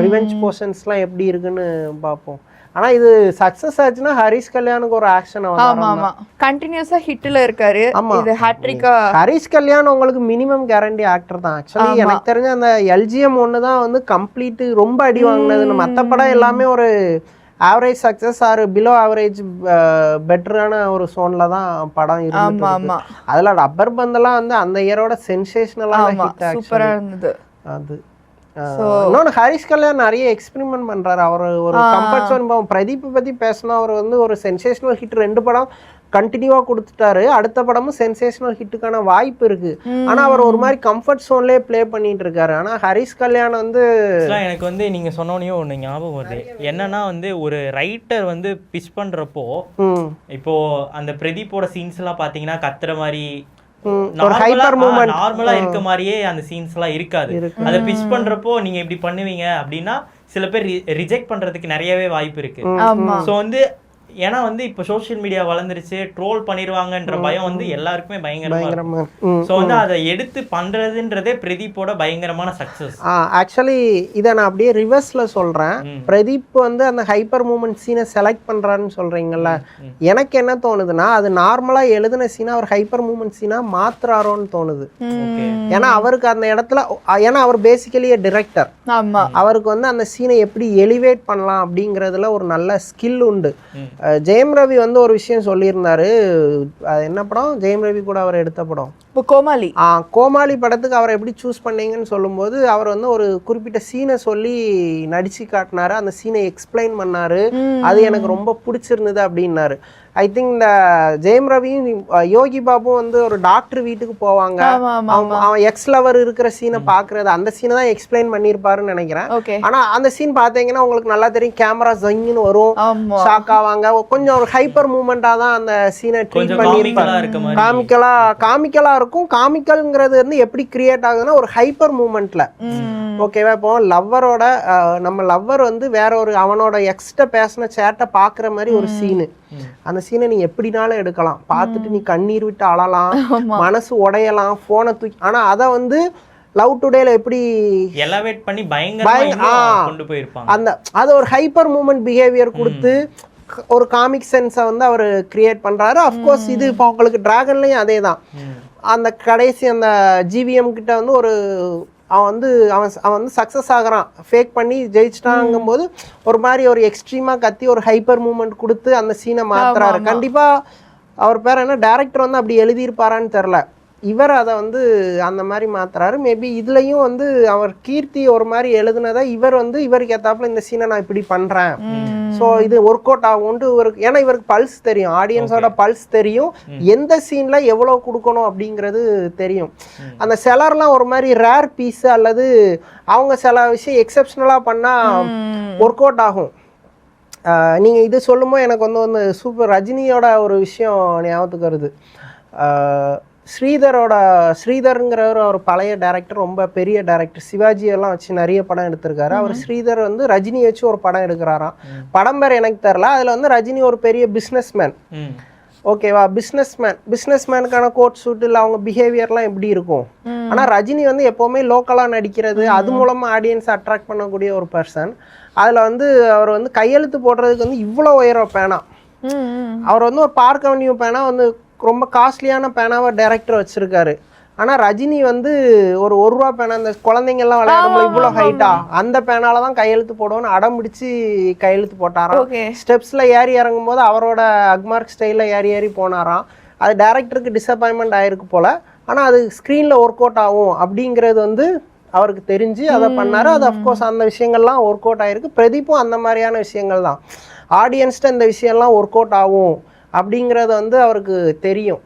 ரிவெஞ்ச் போர்ஷன்ஸ்லாம் எப்படி இருக்குன்னு பார்ப்போம். ஆனா இது சக்சஸ் ஆச்சுன்னா ஹரிஷ் கல்யாணுக்கு ஒரு ஆக்ஷன் கண்டினியூஸா ஹிட்ல இருக்காரு. இது ஹாட்ரிக்கா ஹரிஷ் கல்யாண் உங்களுக்கு மினிமம் கேரண்டி ஆக்டர் தான். ஆக்சுவலி எனக்கு தெரிஞ்ச அந்த எல்ஜிஎம் ஒன்று தான் வந்து கம்ப்ளீட் ரொம்ப அடி வாங்கினதுன்னு. மற்ற படம் எல்லாமே ஒரு average success or below average பெட்டரான ஒரு சோன்ல தான் படம் இருக்கு. அதுல ரப்பர் பந்தெல்லாம் வந்து அந்த இயரோட சென்சேஷனலான ஹிட் சூப்பரா இருந்தது. அது இன்னொன்று ஹரிஷ் கல்யாண் நிறைய எக்ஸ்பெரிமெண்ட் பண்றாரு. அவர் ஒரு கம்ஃபர்ட் ஜோன். பிரதீப் பத்தி பேசினா அவர் வந்து ஒரு சென்சேஷனல் ஹிட் 2 படம் கண்டினியூவா கொடுத்துட்டாரு. அடுத்த படமும் சென்சேஷனல் ஹிட்டுக்கான வாய்ப்பு இருக்கு. ஆனா அவர் ஒரு மாதிரி கம்ஃபர்ட் ஜோன்லயே ப்ளே பண்ணிட்டு இருக்காரு. ஆனா ஹரிஷ் கல்யாண் வந்து எனக்கு வந்து நீங்க சொன்னோனையும் ஒண்ணு ஞாபகம் வருது. என்னன்னா வந்து ஒரு ரைட்டர் வந்து பிச் பண்றப்போ இப்போ அந்த பிரதீப்போட சீன்ஸ் எல்லாம் பாத்தீங்கன்னா கத்துற மாதிரி நார்மலா இருக்க மாதிரியே அந்த சீன்ஸ் எல்லாம் இருக்காது. அதை பிச் பண்றப்போ நீங்க இப்படி பண்ணுவீங்க அப்படின்னா சில பேர் ரிஜெக்ட் பண்றதுக்கு நிறையவே வாய்ப்பு இருக்கு. சோ வந்து ஏன்னா வந்து இப்போ சோஷியல் மீடியா வளர்ந்துருச்சு, ட்ரோல் பண்ணிடுவாங்கன்ற பயம் வந்து எல்லாருக்குமே பயங்கரமா ஸோ வந்து அதை எடுத்து பண்றதுன்றதே பிரதீப்போட பயங்கரமான சக்சஸ். ஆக்சுவலி இதை நான் அப்படியே ரிவர்ஸ்ல சொல்றேன். பிரதீப் வந்து அந்த ஹைப்பர் மூமெண்ட் சீனை செலக்ட் பண்றாருன்னு சொல்றீங்கல்ல, எனக்கு என்ன தோணுதுன்னா அது நார்மலா எழுதின சீனை அவர் ஹைப்பர் மூமெண்ட் சீனா மாத்துறாரோன்னு தோணுது. ஏன்னா அவருக்கு அந்த இடத்துல, ஏன்னா அவர் பேசிக்கலி டிரெக்டர், அவருக்கு வந்து அந்த சீனை எப்படி எலிவேட் பண்ணலாம் அப்படிங்கறதுல ஒரு நல்ல ஸ்கில் உண்டு. ஜெயம் ரவி வந்து ஒரு விஷயம் சொல்லியிருந்தாரு, அது என்ன படம் ஜெயம் ரவி கூட அவர் எடுத்த படம்? கோமாளி. கோமாளி படத்துக்கு அவரை எப்படி சூஸ் பண்ணீங்கன்னு சொல்லும்போது அவர் வந்து ஒரு குறிப்பிட்ட சீனை சொல்லி நடிச்சு காட்டினாரு, அந்த சீனை எக்ஸ்பிளைன் பண்ணாரு, அது எனக்கு ரொம்ப பிடிச்சிருந்தது அப்படின்னாரு. ஐ திங்க் இந்த ஜெயம் ரவியும் யோகி பாபும் வந்து ஒரு டாக்டர் வீட்டுக்கு போவாங்க, அவன் எக்ஸ் லவர் இருக்கிற சீனை பாக்குறது, அந்த சீனை தான் எக்ஸ்பிளைன் பண்ணிருப்பாருன்னு நினைக்கிறேன். ஆனா அந்த சீன் பாத்தீங்கன்னா உங்களுக்கு நல்லா தெரியும், கேமரா ஜங்கின்னு வரும், ஷாக் ஆவாங்க, கொஞ்சம் ஒரு ஹைப்பர் மூமெண்டா தான் அந்த சீனை ட்ரீட் பண்ணிருப்பாரு. காமிக்கலா இருக்கும். காமிக்கல்ங்கிறது வந்து எப்படி கிரியேட் ஆகுதுன்னா ஒரு ஹைப்பர் மூமெண்ட்ல. ஓகேவா, இப்போ லவ்வரோட நம்ம லவ்வர் வந்து வேற ஒரு அவனோட எக்ஸ்ட்ரா பேசின சேட்டை பாக்குற மாதிரி ஒரு சீனு, அந்த சீனை நீ எப்படினாலும் எடுக்கலாம், பார்த்துட்டு நீ கண்ணீர் விட்டு அழலாம், மனசு உடையலாம், போனை தூக்கி. ஆனா அதை வந்து லவ் டுடேல எப்படி எலவேட் பண்ணி பயங்கரமா கொண்டு போயிருப்பாங்க. அந்த அது ஒரு ஹைப்பர் மூமெண்ட் பிஹேவியர் கொடுத்து ஒரு காமிக் சென்ஸை வந்து அவர் கிரியேட் பண்றாரு. அஃப்கோர்ஸ் இது இப்போ உங்களுக்கு டிராகன்லயும் அதே தான். அந்த கடைசி அந்த ஜிவிஎம் கிட்ட வந்து ஒரு அவன் வந்து சக்ஸஸ் ஆகிறான், ஃபேக் பண்ணி ஜெயிச்சிட்டாங்கும் போது ஒரு மாதிரி ஒரு எக்ஸ்ட்ரீமா கத்தி ஒரு ஹைப்பர் மூமெண்ட் கொடுத்து அந்த சீனை மாத்துறாரு. கண்டிப்பா அவர் பேர் என்ன, டைரக்டர் வந்து அப்படி எழுதியிருப்பாரான்னு தெரில, இவர் அதை வந்து அந்த மாதிரி மாத்துறாரு. மேபி இதுலயும் வந்து அவர் கீர்த்தி ஒரு மாதிரி எழுதுனதை இவர் வந்து இவருக்கு ஏத்தாப்புல இந்த சீனை நான் இப்படி பண்றேன், ஸோ இது ஒர்க் அவுட் ஆகும்ட்டு இவருக்கு, ஏன்னா இவருக்கு பல்ஸ் தெரியும், ஆடியன்ஸோட பல்ஸ் தெரியும், எந்த சீன்ல எவ்வளவு கொடுக்கணும் அப்படிங்கிறது தெரியும். அந்த செலர்லாம் ஒரு மாதிரி ரேர் பீஸ் அல்லது அவங்க சில விஷயம் எக்ஸப்ஷனலா பண்ணா ஒர்க் அவுட் ஆகும். நீங்க இது சொல்லும்போது எனக்கு வந்து சூப்பர் ரஜினியோட ஒரு விஷயம் ஞாபகத்துக்கு வருது. ஸ்ரீதர்ங்கிறவர் ஒரு பழைய டைரக்டர், ரொம்ப பெரிய டைரக்டர், சிவாஜி எல்லாம் வச்சு நிறைய படம் எடுத்திருக்காரு. அவர் ஸ்ரீதர் வந்து ரஜினி வச்சு ஒரு படம் எடுக்கிறாராம், படம் பேர் எனக்கு தெரியல. அதுல வந்து ரஜினி ஒரு பெரிய பிஸ்னஸ்மேன், ஓகேவா, பிஸ்னஸ்மேனுக்கான கோட் சூட் இல்லை அவங்க பிஹேவியர்லாம் எப்படி இருக்கும். ஆனா ரஜினி வந்து எப்பவுமே லோக்கலா நடிக்கிறது, அது மூலமா ஆடியன்ஸ் அட்ராக்ட் பண்ணக்கூடிய ஒரு பர்சன். அதுல வந்து அவர் வந்து கையெழுத்து போடுறதுக்கு வந்து இவ்வளோ உயரம் பேனா, அவர் வந்து ஒரு பார்க் அவென்யூ பேனா வந்து ரொம்ப காஸ்ட்லியான பேனாவை டைரக்டர் வச்சிருக்காரு. ஆனா ரஜினி வந்து ஒரு ரூபா பேனா, அந்த குழந்தைங்கெல்லாம் விளையாடும்போது இவ்வளோ ஹைட்டா அந்த பேனால தான் கையெழுத்து போடுவோன்னு அடம் பிடிச்சி கையெழுத்து போட்டாராம். ஸ்டெப்ஸ்ல ஏறி இறங்கும் போது அவரோட அக்மார்க் ஸ்டைல்ல ஏறி போனாராம். அது டைரக்டருக்கு டிசப்பாயின்மெண்ட் ஆயிருக்கு போல, ஆனா அது ஸ்க்ரீன்ல ஒர்க் அவுட் ஆகும் அப்படிங்கிறது வந்து அவருக்கு தெரிஞ்சு அதை பண்ணாரு. அது அஃப்கோர்ஸ் அந்த விஷயங்கள்லாம் ஒர்க் அவுட் ஆயிருக்கு. பிரதீப்பும் அந்த மாதிரியான விஷயங்கள் தான், ஆடியன்ஸ்ட இந்த விஷயம்லாம் ஒர்க் அவுட் ஆகும் அப்படிங்கறது வந்து அவருக்கு தெரியும்.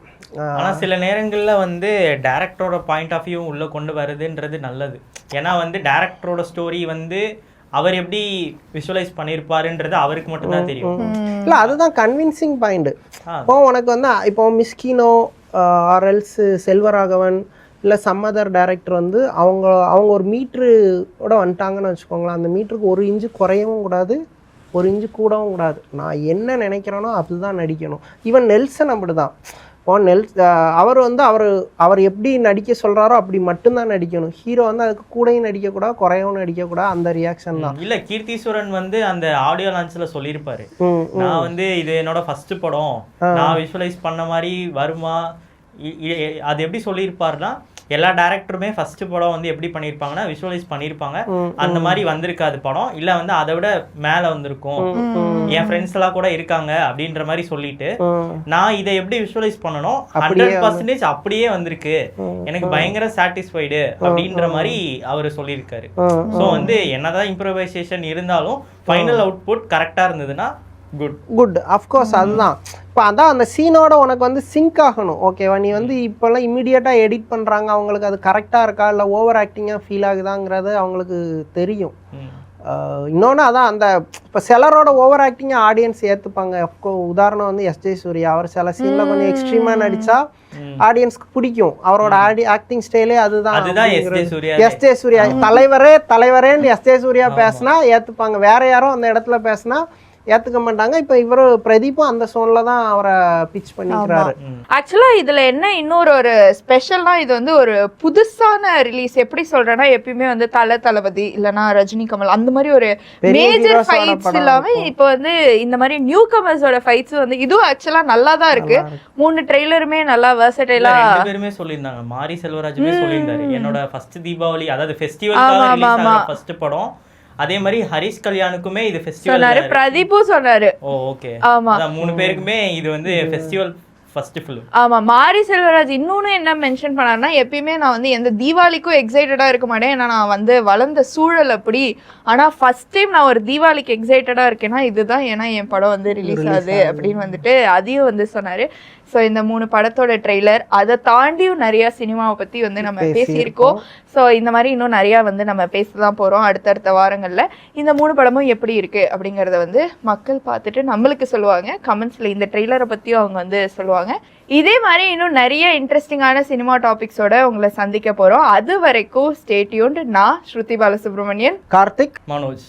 ஆனா சில நேரங்கள்ல வந்து டைரக்டரோட பாயிண்ட் ஆஃப் வியூ உள்ள கொண்டு வருதுன்றது நல்லது. ஏன்னா வந்து டைரக்டரோட ஸ்டோரி வந்து அவர் எப்படி விஷுவலைஸ் பண்ணியிருப்பாருன்றது அவருக்கு மட்டும்தான் தெரியும். இல்லை, அதுதான் கன்வின்சிங் பாயிண்ட். இப்போ உனக்கு வந்து இப்போ மிஸ்கினோ ஆர்எல்ஸ் செல்வராகவன் இல்லை சம்மதர் டைரக்டர் வந்து அவங்க ஒரு மீட்டரோட வந்துட்டாங்கன்னு வச்சுக்கோங்களேன். அந்த மீட்டருக்கு 1 இன்ச்சு குறையவும் கூடாது, 1 இன்ச்சு கூடவும் கூடாது. நான் என்ன நினைக்கிறேனோ அதுதான் நடிக்கணும். ஈவன் நெல்சன் அப்படிதான். இப்போ அவர் வந்து அவர் எப்படி நடிக்க சொல்றாரோ அப்படி மட்டும்தான் நடிக்கணும். ஹீரோ வந்து அதுக்கு கூடயும் நடிக்கக்கூடாது, குறையவும் நடிக்கக்கூடாது. அந்த ரியாக்ஷன் தான். இல்ல கீர்த்தீஸ்வரன் வந்து அந்த ஆடியோ லான்ச்ல சொல்லியிருப்பாரு, நான் வந்து இது என்னோட ஃபர்ஸ்ட் படம், நான் விஷுவலைஸ் பண்ண மாதிரி வருமா, அது எப்படி சொல்லியிருப்பாருன்னா எல்லா டைரக்டருமே ஃபர்ஸ்ட் படம் வந்து எப்படி பண்ணியிருப்பாங்கன்னா விஷுவலைஸ் பண்ணியிருப்பாங்க, அந்த மாதிரி வந்திருக்காது படம், இல்லை வந்து அதை விட மேலே வந்திருக்கும், என் ஃப்ரெண்ட்ஸ் எல்லாம் கூட இருக்காங்க அப்படின்ற மாதிரி சொல்லிட்டு நான் இதை எப்படி விஷுவலைஸ் பண்ணணும் 100% அப்படியே வந்திருக்கு, எனக்கு பயங்கர சாட்டிஸ்ஃபைடு அப்படின்ற மாதிரி அவர் சொல்லியிருக்காரு. ஸோ வந்து என்னதான் இம்ப்ரோவைசேஷன் இருந்தாலும் ஃபைனல் அவுட்புட் கரெக்டாக இருந்ததுன்னா குட். அஃப்கோர்ஸ் அதுதான். இப்போ அதான் அந்த சீனோட உனக்கு வந்து சிங்க் ஆகணும், ஓகேவா. நீ வந்து இப்போல்லாம் இம்மிடியேட்டாக எடிட் பண்ணுறாங்க, அவங்களுக்கு அது கரெக்டாக இருக்கா இல்லை ஓவர் ஆக்டிங்காக ஃபீல் ஆகுதாங்கிறது அவங்களுக்கு தெரியும். இன்னொன்று அதான் அந்த இப்போ சிலரோட ஓவர் ஆக்டிங்காக ஆடியன்ஸ் ஏற்றுப்பாங்க. உதாரணம் வந்து எஸ்ஜே சூர்யா, அவர் சில சீனில் கொஞ்சம் எக்ஸ்ட்ரீமாக நடித்தா ஆடியன்ஸ்க்கு பிடிக்கும். அவரோட ஆக்டிங் ஸ்டைலே அதுதான். எஸ்ஜே சூர்யா தலைவரேன்னு எஸ்ஜே சூர்யா பேசினா ஏற்றுப்பாங்க. வேற யாரும் அந்த இடத்துல பேசினா ஏத்துக்க மாட்டாங்க. இப்போ இவரு பிரதீப்பும் அந்த சோன்ல தான் அவரை பிச் பண்ணிக்கிறாரு. ஆக்சுவலா இதுல என்ன இன்னொரு ஒரு ஸ்பெஷல்னா, இது வந்து ஒரு புதுசான ரிலீஸ். எப்படி சொல்றேன்னா, எப்பயுமே வந்து தளபதி இல்லனா ரஜினி கமல் அந்த மாதிரி ஒரு மேஜர் ஃபைட்ஸ் இல்லாம இப்போ வந்து இந்த மாதிரி நியூ கமர்ஸோட ஃபைட்ஸ் வந்து இதுவும் ஆக்சுவலா நல்லா தான் இருக்கு. 3 ட்ரெய்லருமே நல்லா வெர்சடைலா ரெண்டு பேருமே சொல்லியிருந்தாங்க. மாரி செல்வராஜுமே சொல்லியிருந்தாரு, என்னோட ஃபர்ஸ்ட் தீபாவளி அதாவது ஃபெஸ்டிவலுக்காக ரிலீஸ் ஆன ஃபர்ஸ்ட் படம். அதே மாதிரி ஹரிஷ் கல்யாணுக்குமே இது ஃபெஸ்டிவல் சொன்னாரு, பிரதீப்பும் சொன்னாரு. ஓகே. ஆமா, 3 பேருக்குமே இது வந்து ஃபெஸ்டிவல் ஃபர்ஸ்ட் ஃபிலிம். ஆமா. மாரி செல்வராஜ் இன்னொன்னு என்ன மென்ஷன் பண்ணாருன்னா, எப்பயுமே நான் வந்து எந்த தீபாவளிக்கும் எக்ஸைட்டடா இருக்க மாட்டேன், ஏன்னா நான் வந்து வளர்ந்த சூழல் அப்படி. ஆனா ஃபர்ஸ்ட் டைம் நான் ஒரு தீபாவளிக்கு எக்ஸைட்டடா இருக்கேன்னா இதுதான், ஏன்னா என் படம் வந்து ரிலீஸ் ஆகுது அப்படின்னு வந்துட்டு அதையும் வந்து சொன்னாரு. ஸோ இந்த 3 படத்தோட ட்ரெய்லர், அதை தாண்டியும் நிறைய சினிமாவை பத்தி வந்து நம்ம பேசியிருக்கோம். ஸோ இந்த மாதிரி இன்னும் நிறையா வந்து நம்ம பேசதான் போறோம் அடுத்தடுத்த வாரங்கள்ல. இந்த 3 படமும் எப்படி இருக்கு அப்படிங்கறத வந்து மக்கள் பார்த்துட்டு நம்மளுக்கு சொல்லுவாங்க. கமெண்ட்ஸ்ல இந்த ட்ரெய்லரை பத்தியும் அவங்க வந்து சொல்லுவாங்க. இதே மாதிரி இன்னும் நிறைய இன்ட்ரெஸ்டிங்கான சினிமா டாபிக்ஸோட உங்களை சந்திக்க போறோம். அது வரைக்கும் ஸ்டே டியூன்ட். நான் ஸ்ருதி பாலசுப்ரமணியன், கார்த்திக், மனோஜ்.